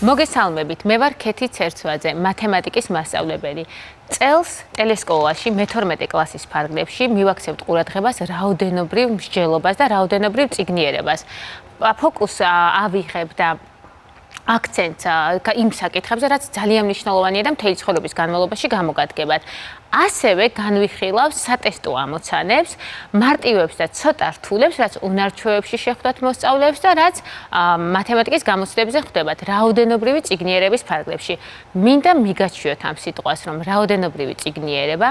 მოგესალმებით, მე ვარ ქეთი ცერცვაძე, მათემატიკის მასწავლებელი. წელს ტელესკოლაში მე-12 კლასის ფარგლებში მივაქცევთ ყურადღებას რაოდენობრივ მსჯელობას და რაოდენობრივ წიგნიერებას. ფოკუსს ავიღებ და აქცენტს იმ საკითხებზე, რაც ძალიან მნიშვნელოვანია და მთელი ცხოვრების განმავლობაში გამოგადგებათ. ასევე განვიხილავ სატესტო ამოცანებს, მარტივებს და ცოტა რთულებს, რაც უნარჩვევებში შეხვდათ მოსწავლეებს და რაც მათემატიკის გამოცდილებზე ხვდებათ რაოდენობრივი წიგნიერების ფარგლებში. მინდა მიგაჩვიოთ ამ სიტყვას, რომ რაოდენობრივი წიგნიერება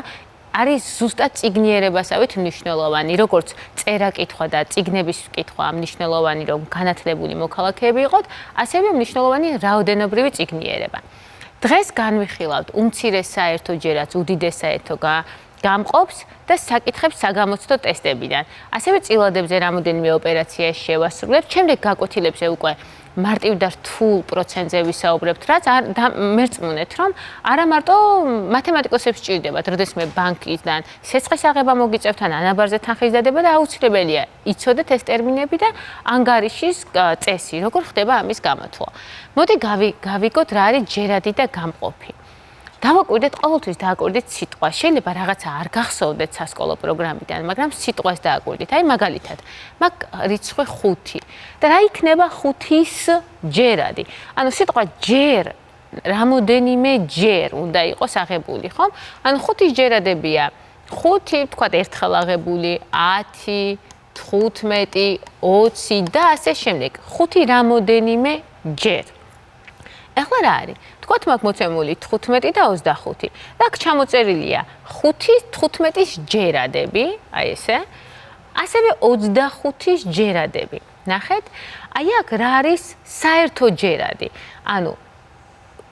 არის ზუსტად წიგნიერებასავით მნიშვნელოვანი, როგორც წერა-კითხვა და წიგნების კითხვა მნიშვნელოვანი, რომ განათლებული მოქალაქეები იყოთ, ასევე მნიშვნელოვანი რაოდენობრივი წიგნიერება. დღეს განვიხილავთ უმცირეს საერთო ჯერაც უდიდეს საერთო გამყოფს და საკითხებს საგამოცდო ტესტებიდან. ასევე წილადებზე რამოდენიმე ოპერაცია შევასრულებთ, შემდეგ გაკვეთილებზე უკვე მარტივ და რთულ პროცენტზე ვისაუბრებთ, რაც მერწმუნეთ, რომ არა მარტო მათემატიკოსებს სჭირდებათ, როდესმე ბანკიდან სესხის აღება მოგიწევთ ან ანაბარზე თანხის დადება და აუცილებელია იცოდეთ ეს ტერმინები და ანგარიშის წესი, როგორ ხდება ამის გამოთვლა. მოდი გავიგოთ რა არის ჯერადი და გამყოფი. დავაკვირდეთ, ყოველთვის დააკვირდით სიტყვა. შეიძლება რაღაცა არ გახსოვდეთ სასკოლო პროგრამიდან, მაგრამ სიტყვას დააკვირდით. აი მაგალითად, მაგ რიცხვი 5 და რა იქნება 5-ის ჯერადი? ანუ სიტყვა ჯერ რამოდენიმე ჯერ უნდა იყოს აღებული, ხომ? ანუ 5-ის ჯერადებია 5, თქვათ ერთხელ აღებული, 10, 15, 20 და ასე შემდეგ. 5 რამოდენიმე ჯერ. ეხლა რა არის? თქვათ მაგ მოცემული 15 და 25. და აქ ჩამოწერილია 5, 15-ის ჯერადები, აი ესე. ასევე 25-ის ჯერადები. ნახეთ? აი აქ რა არის საერთო ჯერადი? ანუ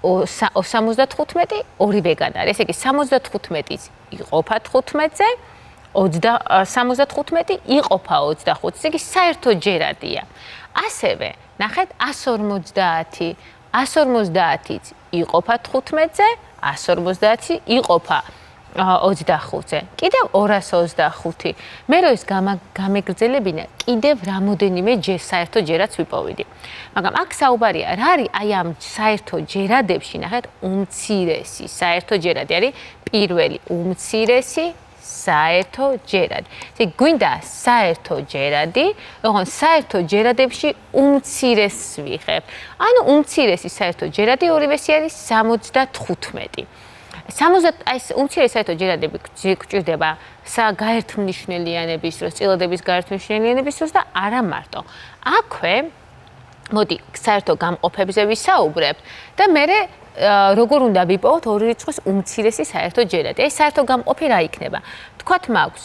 75 ორივეგან არის. ესე იგი 75-იც იყოფა 15-ზე, 75 იყოფა 25-ზე. ესე იგი საერთო ჯერადია. ასევე ნახეთ 150 150-იც იყოფა 15-ზე, 150-ი იყოფა 25-ზე. კიდევ 225. მე რო ეს გამეგრძელებინა, კიდევ რამოდენიმე საერთო ჯერადს ვიპოვიდი. მაგრამ აქ საუბარია, რა არის აი ამ საერთო ჯერადებში, ნახეთ, უმცირესი საერთო ჯერადი არის პირველი უმცირესი საერთო ჯერადი. ესე გვინდა საერთო ჯერადი, ოღონდ საერთო ჯერადებში უმცირესს ვიღებ. ანუ უმცირესი საერთო ჯერადი ორივესი არის 75. აი ეს უმცირესი საერთო ჯერადები გვჭირდება გაერთმნიშნელიანების დროს, წილადების გაერთმნიშნელიანების დროს და არა მარტო. აქვე მოდი საერთო გამყოფებზე ვისაუბრებთ და მე როგორ უნდა ვიპოვოთ ორი რიცხვის უმცირესი საერთო ჯერადი. ეს საერთო გამყოფი რა იქნება? თქვათ მაქვს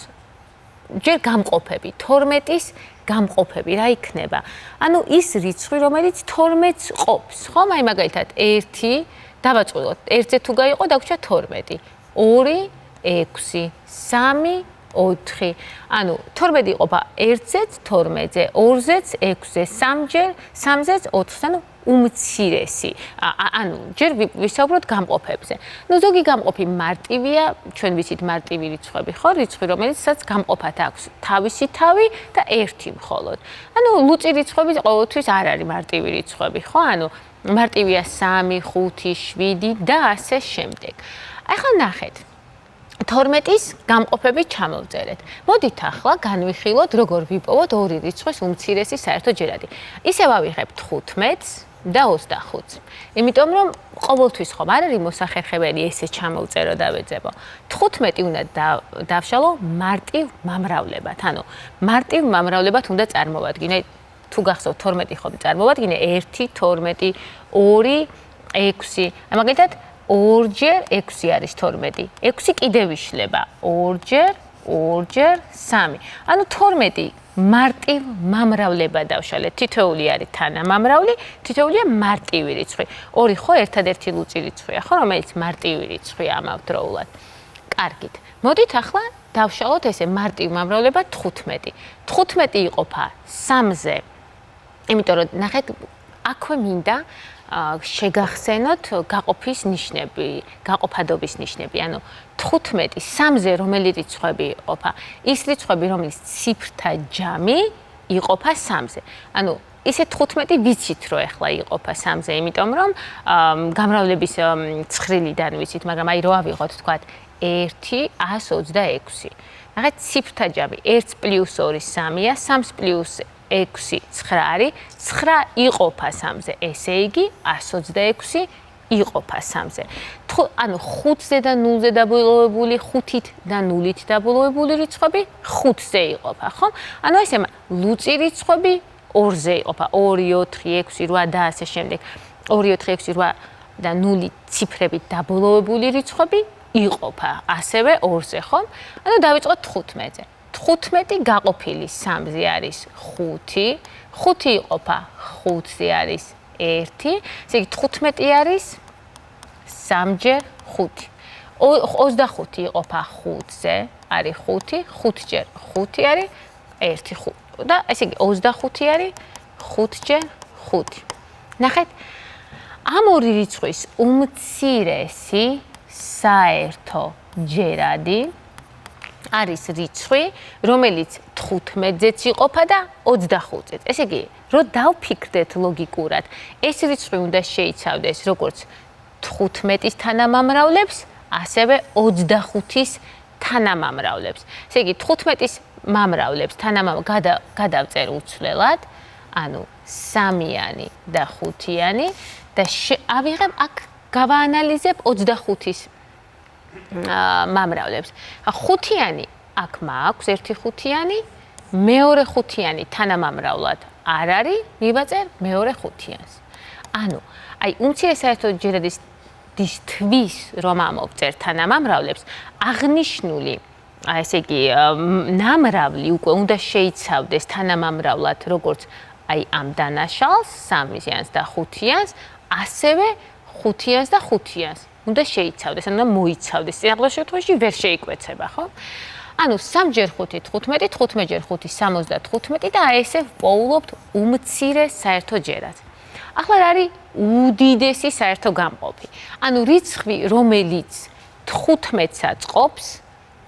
ჯერ გამყოფები, 12-ის გამყოფები რა იქნება? ანუ ის რიცხვი, რომელიც 12-ს ყოფს, ხომ? აი მაგალითად 1 დავაწყვილოთ, 1-ზე თუ გაიყო, დაგვრჩა 12, 2, 6, 3, 4. ანუ 12 იყოფა 1-ზეც, 12-ზე, 2-ზეც, 6-ზე, 3-ზეც, 4-ზე, ანუ უმცირესი. ანუ ჯერ ვისაუბროთ გამყოფებზე. ნუ ზოგი გამყოფი მარტივია, ჩვენ ვიცით მარტივი რიცხვები, ხო? რიცხვი, რომელიცაც გამყოფად აქვს თავისი თავი და 1 მხოლოდ. ანუ ლუწი რიცხვები ყოველთვის არ არის მარტივი რიცხვები, ხო? ანუ მარტივია 3, 5, 7 და ასე შემდეგ. ახლა ნახეთ. 12-ის გამყოფები ჩამოვწერეთ. მოდით ახლა განვიხილოთ, როგორ ვიპოვოთ ორი რიცხვის უმცირესი საერთო ჯერადი. ისევ ავიღებთ 15-ს და 25-ს. იმიტომ რომ ყოველთვის ხომ არ არის მოსახერხებელი ესე ჩამოვწერო და ვეძებო. 15 უნდა დავშალო მარტივ მომრავლებად. ანუ მარტივ მომრავლებად უნდა წარმოვადგინე. თუ გახსოვთ 12 ხომ წარმოვადგინე 1, 12, 2, 6. მაგალითად 2-ჯერ 6 არის 12. 6 კიდევ იშლება. 2-ჯერ 3. ანუ 12 მარტივ მომრავლებად დავშალეთ. თითოეული არის თანამამრავლი, თითოეულია მარტივი რიცხვი. 2 ხო ერთადერთი ლუწი რიცხვია, ხო, რომელიც მარტივი რიცხვია ამავდროულად. კარგით. მოდით ახლა დავშალოთ ესე მარტივ მომრავლებად 15. 15 იყოფა 3-ზე. იმიტომ რომ ნახეთ, აქვე მინდა შეგახსენოთ გაყოფის ნიშნები, გაყოფადობის ნიშნები. ანუ 15 3-ზე რომელი რიცხვები იყოფა? ის რიცხვები, რომლის ციფრთა ჯამი იყოფა 3-ზე. ანუ ისე 15 ვიცით რომ ეხლა იყოფა 3-ზე, იმიტომ რომ გამრავლების ცხრილიდან ვიცით, მაგრამ აი რო ავიღოთ თქვათ 1 126. ნახეთ ციფრთა ჯამი 1 + 2 3-ია, 3 + 6 9 არის, 9 იყოფა 3-ზე, ესე იგი 126 იყოფა 3-ზე. ანუ 5-ზე და 0-ზე დაბოლოებული, 5-ით და 0-ით დაბოლოებული რიცხვები 5-ზე იყოფა, ხო? ანუ ესე ლუწი რიცხვები 2-ზე იყოფა, 2, 4, 6, 8 და ასე შემდეგ. 2, 4, 6, 8 და 0 ციფრებით დაბოლოებული რიცხვები იყოფა ასევე 2-ზე, ხო? ანუ დავიწყოთ 15-ზე. 15 გაყოფილი 3-ზე არის 5, 5 იყოფა 5-ზე არის 1, ესე იგი 15 არის 3-ჯერ 5. 25 იყოფა 5-ზე, არის 5, 5-ჯერ 5 არის 1 და ესე იგი 25 არის 5-ჯერ 5. ნახეთ, ამ ორი რიცხვის უმცირესი საერთო ჯერადი არის რიცხვი, რომელიც 15-ზეც იყოფა და 25-ზეც. ესე იგი, რო დავფიქრდეთ ლოგიკურად, ეს რიცხვი უნდა შეიცავდეს როგორც 15-ის თანამამრავლებს, ასევე 25-ის თანამამრავლებს. ესე იგი, 15-ის მამრავლებს გადავწერ უცვლელად, ანუ 3-იანი და 5-იანი და ავიღებ აქ გავაანალიზებ 25-ის მამრავლებს. 5-იანი აქ მაქვს, 1 5-იანი, მეორე 5-იანი თანამამრავლად არ არის, მივაწერ მეორე 5-იანს. ანუ, აი უმცირეს საერთო ჯერადის თვის რომ ამოვწერ თანამამრავლებს, აღნიშნული, ესე იგი, ნამრავლი უკვე უნდა შეიცავდეს თანამამრავლად, როგორც აი ამ დანაშალს, 3-იანს და 5-იანს, ასევე 5-იანს და 5-იანს. უნდა შეიცავდეს, ანუ მოიცავდეს. წინაღლას შემთხვევაში ვერ შეიკვეცება, ხო? ანუ 3-ჯერ 5 15, 15-ჯერ 5 75 და ესე ვპოულობთ უმცირეს საერთო ჯერადს. ახლა რა არის უდიდესი საერთო გამყოფი? ანუ რიცხვი, რომელიც 15-საც ყოფს,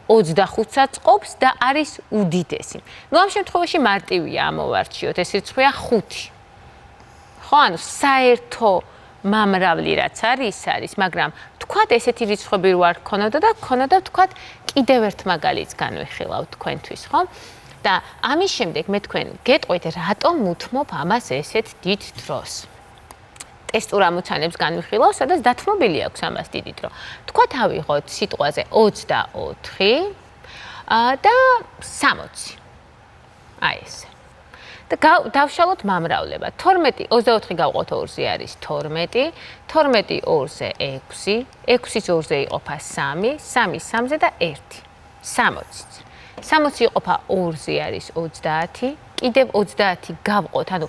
25-საც ყოფს და არის უდიდესი. ნუ ამ შემთხვევაში მარტივია ამოვარჩიოთ, ეს რიცხვია 5. ხო, ანუ საერთო მამრავლი რაც არის, მაგრამ თქვათ ესეთი რიცხვები რო არ გქონოდა და გქონოდა თქვათ კიდევ ერთ მაგალითს განვიხილავთ თქვენთვის, ხო? და ამის შემდეგ მე თქვენ გეტყვით, რატომ უთმობ ამას ესეთ დიდ დროს. ტესტურ ამოცანებს განვიხილავ, სადაც დათმობილი აქვს ამას დიდი დრო. თქვათ ავიღოთ სიტყვაზე 24 და 60. აი ესე. და დავშალოთ მამრავლება. 12 24 გავყოთ 2-ზე არის 12, 12 2-ზე 6, 6-ის 2-ზე იყოფა 3, 3 3-ზე და 1. 60. 60 იყოფა 2-ზე არის 30, კიდევ 30 გავყოთ, ანუ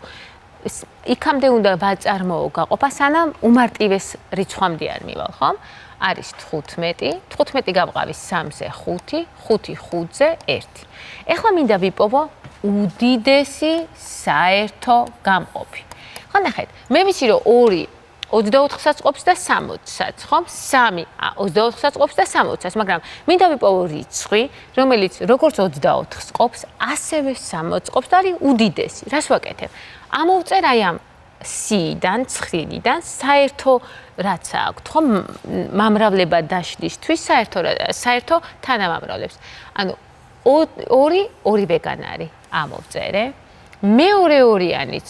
იქამდე უნდა ვაწარმოო გაყოფა, სანამ უმარტივეს რიცხვამდე არ მივალ, ხო? არის 15, 15 გავყავი 3-ზე 5, 5 5-ზე 1. ეხლა მინდა ვიპოვო უდიდესი საერთო გამყოფი. ხო, ნახეთ, მე ვიცი რომ 2 24-საც ყოფს და 60-საც, ხო? 3 24-საც ყოფს და 60-საც, მაგრამ მინდა ვიპოვო რიცხვი, რომელიც როგორც 24-ს ყოფს, ასევე 60-ს ყოფს და არის უდიდესი. რას ვაკეთებ? ამოვწერ აი ამ C-დან, ცხრილიდან საერთო რაც აქვს, ხო? მამრავლება დაშლისთვის საერთო თანამამრავლებს. ანუ 2 ორივეგან არის. ამოვწერე. მეორე 2-იანიც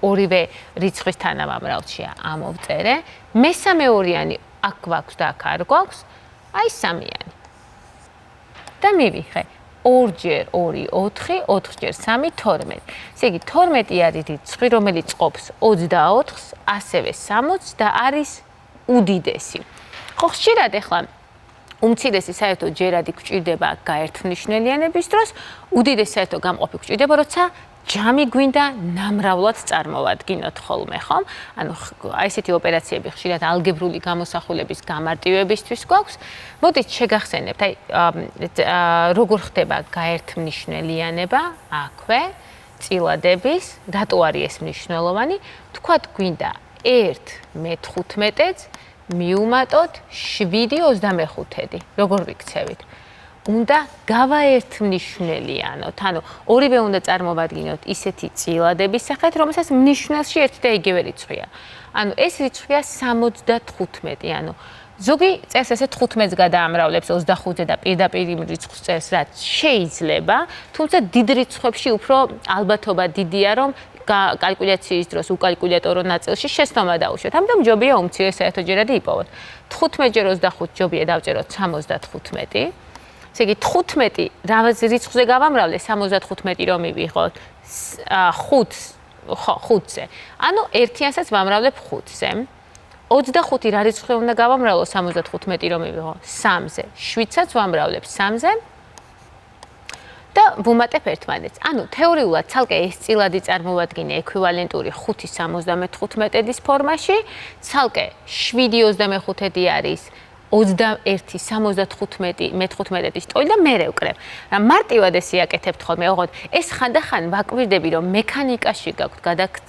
ორივე რიცხვის თანამამრავლშია, ამოვწერე. მესამე 2-იანი აქ გვაქვს და აქ არ გვაქვს, აი 3-იანი. და მივიხე 2-ჯერ 2 4, 4-ჯერ 3 12. ესე იგი 12 არის რიცხვი, რომელიც ყოფს 24-ს, ასევე 60-ს და არის უდიდესი. ხო, ხშირად ეხლა უმცირესი საერთო ჯერადი გვჭირდება გაერთმნიშნელიანების დროს, უდიდესი საერთო გამყოფი გვჭირდება, როცა ჯამი გვინდა ნამრავლად წარმოვადგინოთ ხოლმე, ხო? ანუ აი ესეთი ოპერაციები ხშირად ალგებრული გამოსახულების გამარტივებისთვის გვაქვს. მოდით შეგახსენებთ, აი როგორ ხდება გაერთმნიშნელიანება, აქვე წილადების, რატო არის ეს მნიშვნელოვანი? თქვათ გვინდა 1 მე-15-ს მივუმატოთ 7 25-დი. როგორ ვიქცევით? უნდა გავაერთმნიშნელიანოთ. ანუ ორივე უნდა წარმოვადგინოთ ისეთი წილადების სახით, რომელსაც მნიშვნელში ერთი და იგივე რიცხვია. ანუ ეს რიცხვია 75, ანუ ზოგი წერს ესე 15-ს გადაამრავლებს 25-ზე და პირდაპირ იმ რიცხვს წერს, რაც შეიძლება, თუმცა დიდ რიცხვებში უფრო ალბათობა დიდია, რომ კალკულაციის დროს უკალკულატორო ნაწილში შეცდომა დაუშვათ. ამიტომ ჯობია უმცირეს საერთოჯერადი იპოვოთ. 15-ჯერ 25 ჯობია დავწეროთ 75. ესე იგი 15 რაღაც რიცხვზე გავამრავლე 75 რომ მივიღოთ 5-ზე. ანუ ერთიანსაც ვამრავლებ 5-ზე. 25 რა რიცხვი უნდა გავამრავლო 75 რომ მივიღო 3-ზე. 7-საც ვამრავლებ 3-ზე. და ვუმატებ ერთმანეთს. ანუ თეორიულად ცალკე ეს წილადი წარმოვადგინე ექვივალენტური 5-75-ის ფორმაში, ცალკე 7-25 არის 21-75-მე-15-ის ტოლი და მე ვკრებ. რა მარტივად ეს იაკეთებთ ხოლმე, ოღონდ ეს ხანდახან ვაკვირდები, რომ მექანიკაში გაქვთ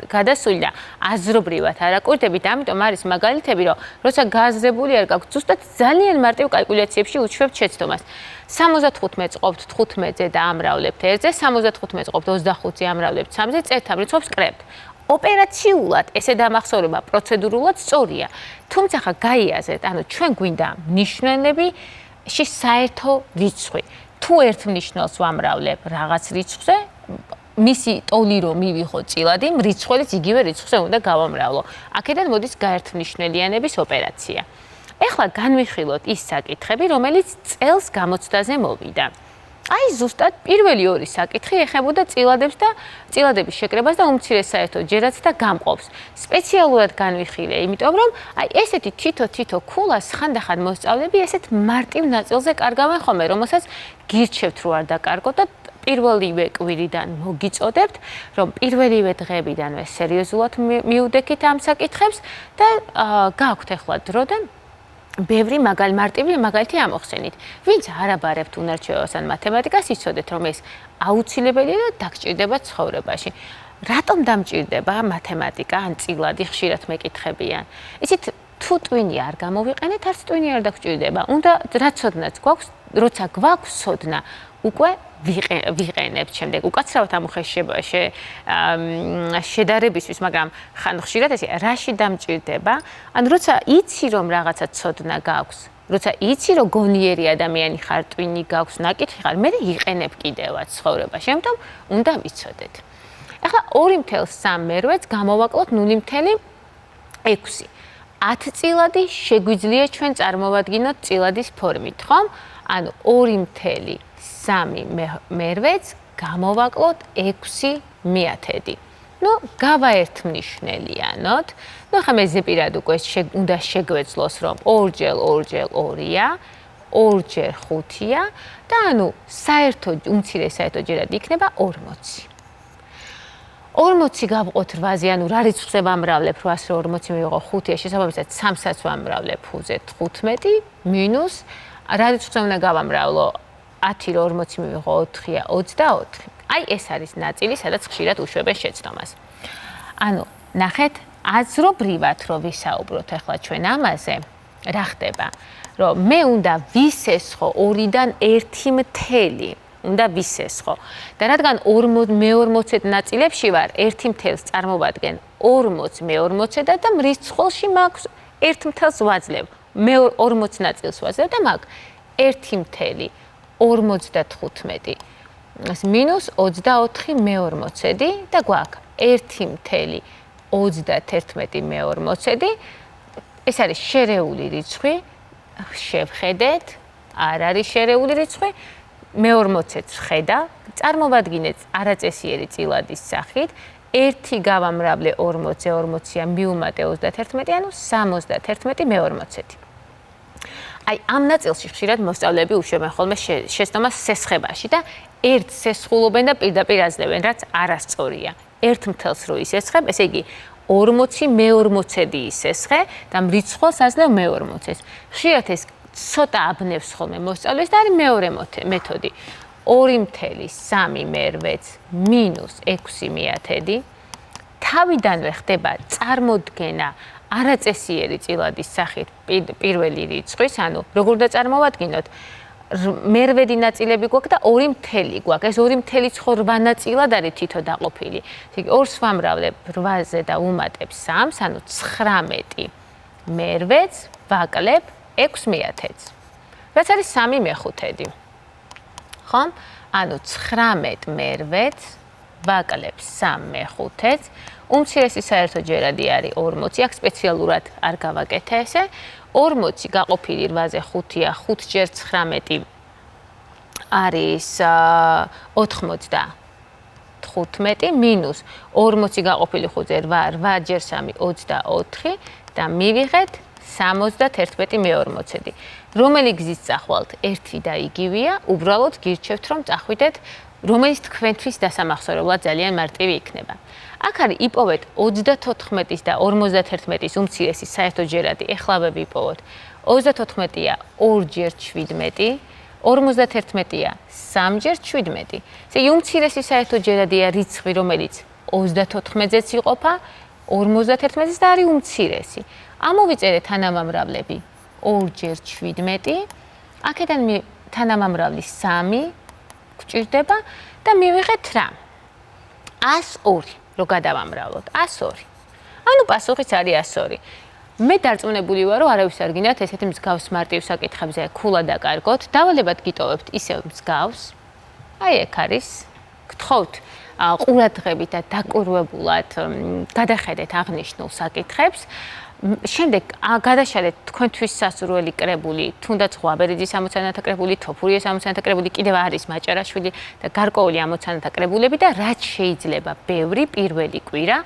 გადასული და აზრობრივად არ აკვირდებით, ამიტომ არის მაგალითები, რომ როცა გააზრებული არ გაქვთ, ზუსტად ძალიან მარტივ კალკულაციებში უჩვევთ შეცდომას. 75-ს ყოფთ 15-ზე და ამრავლებთ 1-ზე, 75-ს ყოფთ 25-ზე ამრავლებთ 3-ზე, წერთ ამ რიცხვებს კრებთ. ოპერაციულად ესე დამახსოვრება პროცედურულად სწორია. თუმცა ხა გაიაზრეთ, ანუ ჩვენ გვინდა მნიშვნელებში საერთო რიცხვი. თუ ერთ მნიშვნელს ვამრავლებ რაღაც რიცხვზე, მისი ტოლი რომ მივიღო წილადი, რიცხვიც იგივე რიცხვზე უნდა გავამრავლო. აქედან მოდის გაერთმნიშნელიანების ოპერაცია. ეხლა განვიხილოთ ის საკითხები, რომელიც წელს გამოცდაზე მოვიდა. აი ზუსტად პირველი ორი საკითხი ეხებოდა წილადებს და წილადების შეკრებას და უმცირეს საერთო ჯერაც და გამყოფს. სპეციალურად განვიხილე, იმიტომ რომ აი ესეთი თითო ქულას ხანდახან მოსწავლები ესეთ მარტივ ნაწილზე კარგავენ ხოლმე, რომელსაც გირჩევთ რო არ დაკარგოთ და პირველივე კვირიდან მოგიწოდებთ, რომ პირველივე დღეებიდანვე სერიოზულად მიუდექით ამ საკითხებს და გააქვთ ახლა დრო და ბევრი მარტივი მაგალითი ამოხსენით. ვინც არ აბარებთ უნარჩვევას ან მათემატიკას, იცოდეთ, რომ ეს აუცილებელია და დაგჭირდება ცხოვრებაში. რატომ დამჭირდება მათემატიკა ან წილადი ხშირად მეკითხებიან? იცით, თუ ტვინი არ გამოვიყენეთ, არც ტვინი არ დაგჭირდება. უნდა რა ცოდნაც გვაქვს, როცა გვაქვს ცოდნა, უკვე ვიყენებთ შემდეგ. უკაცრავად ამ შედარებისთვის, მაგრამ ხან ხშირად ესე რაში დამჭირდება? ან როცა იცი რომ რაღაცა ცოდნა გაქვს, როცა იცი რომ გონიერი ადამიანი ხარ, ტვინი გაქვს, ნაკითხი ხარ, მე იყენებ კიდევაც ცხოვრებაში, ამიტომ უნდა ვიცოდეთ. ახლა 2.3 მერვეც გამოვაკლოთ 0.6. 10 წილადი შეგვიძლია ჩვენ წარმოვადგინოთ წილადის ფორმით, ხომ? ანუ 2.3 მერვეც გამოვაკლოთ 6/10. ნუ გავაერთმნიშნელიანოთ. ნუ ხა მე ზეპირად უკვე უნდა შეგვეძლოს, რომ 2-ჯერ 2-ჯერ 2-ია, 2-ჯერ 5-ია და ანუ საერთო უმცირეს საერთო ჯერად იქნება 40. 40 გავყოთ 8-ზე, ანუ რა რიცხვზე ვამრავლებ 800 40 მივიღო 5-ია, შესაბამისად 3-საც ვამრავლებ 5-ზე 15 მინუს რა რიცხვზე უნდა გავამრავლო 10 რო 40 მივიღო 4-ია 24. აი ეს არის ნაწილი, სადაც ხშირად უშვებენ შეცდომას. ანუ ნახეთ, აზრობრივად რო ვისაუბროთ ახლა ჩვენ ამაზე, რა ხდება? რომ მე უნდა ვისესხო 2-დან 1/10. უნდა ვისესხო. და რადგან მე-40 ნაწილებში ვარ, 1/10-ს წარმოვადგენ 40 მე-40 და მრიცხველში მაქვს 1/10-ს ვაძლევ. მე-40 ნაწილს ვაძლევ და მაქვს 1/55 მინუს 24 მე-40 და გვაქვს 1/31 მე-40. ეს არის შერეული რიცხვი. შევხედეთ, არ არის შერეული რიცხვი. მე-40-ს ხედა, წარმოვადგინეთ არაწესიერი წილადის სახით. 1 გავამრავლე 40-ზე, 40-ია მიუმატე 31, ანუ 71 მე-40. აი ამ ნაწილში ხშირად მოსწავლეები უშვებენ ხოლმე შეცდომას სესხებაში და ერთ სესხულობენ და პირდაპირ აძლევენ, რაც არასწორია. 1/10-ს რო ისესხებ, ესე იგი 40 მე-40 ისესხე და მრიცხველს აძლევ მე-40-ს. ხშირად ეს ცოტა აბნევს ხოლმე მოსწავლეს და არის მეორე მეთოდი. 2.3 მერვეც მინუს 6/10. თავიდანვე ხდება წარმოდგენა არაწესიერი წილადის სახით პირველი რიცხვის, ანუ როგორ დაწარმოვადგინოთ? მერვედი ნაწილები გვაქვს და 2 გვაქვს. ეს 2 ხო 8 ნაწილად არის თითო დაყოფილი. ისე 2-ს ვამრავლებ 8-ზე და უმატებ 3-ს, ანუ 19 მერვედს ვაკლებ 6 მეათედს. რაც არის 3 მეხუთედი. ხომ? ანუ 19 მერვედს ვაკლებ 3 მეხუთედს. უმცირესი საერთო ჯერადი არის 40. აქ სპეციალურად არ გავაკეთე ესე. 40 გაყოფილი 8-ზე 5-ია, 5 ჯერ 19 არის 95 მინუს 40 გაყოფილი 5-ზე 8, 8 ჯერ 3 24 და მივიღეთ 71 მე-40. რომელი გზით წახვალთ? ერთი და იგივეა, უბრალოდ გირჩევთ რომ წახვიდეთ, რომელიც თქვენთვის დასამახსოვრებლად ძალიან მარტივი იქნება. აქ არის იპოვეთ 34-ის და 51-ის უმცირესი საერთო ჯერადი, ეხლა ვიპოვოთ. 34-ია 2 ჯერ 17, 51-ია 3 ჯერ 17. ესე უმცირესი საერთო ჯერადია რიცხვი, რომელიც 34-ზეც იყოფა, 51-ზეც და არის უმცირესი. ამოვიწერეთ თანამამრავლები 2 ჯერ 17, აქედან თანამამრავლი 3 გვჭირდება და მივიღეთ რა? 102. რო გადავამრავლოთ 102. ანუ პასუხიც არის 102. მე დარწმუნებული ვარ, რომ არავის არ გინდათ ესეთი მსგავს მარტივ საკითხებზე ქულა დაკარგოთ. დავალებად გიტოვებთ ისევ მსგავს. აი ეგ არის. გთხოვთ ყურადღებით და დაკვირვებულად გადახედეთ აღნიშნულ საკითხებს. შემდეგ გადაშალეთ თქვენთვის სასურველი კრებული, თუნდაც ღვაბერიძის ამოცანათა კრებული, თოფურიეს ამოცანათა კრებული, კიდევ არის მაჭარაშვილი და გარკვეული ამოცანათა კრებულები და რაც შეიძლება ბევრი პირველი კვირა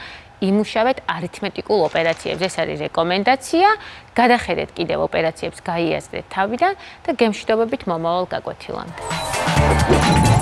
იმუშავეთ არითმეტიკულ ოპერაციებზე. ეს არის რეკომენდაცია. გადახედეთ კიდევ ოპერაციებს, გაიაზრეთ თავიდან და გემშვიდობებით მომავალ გაკვეთილამდე.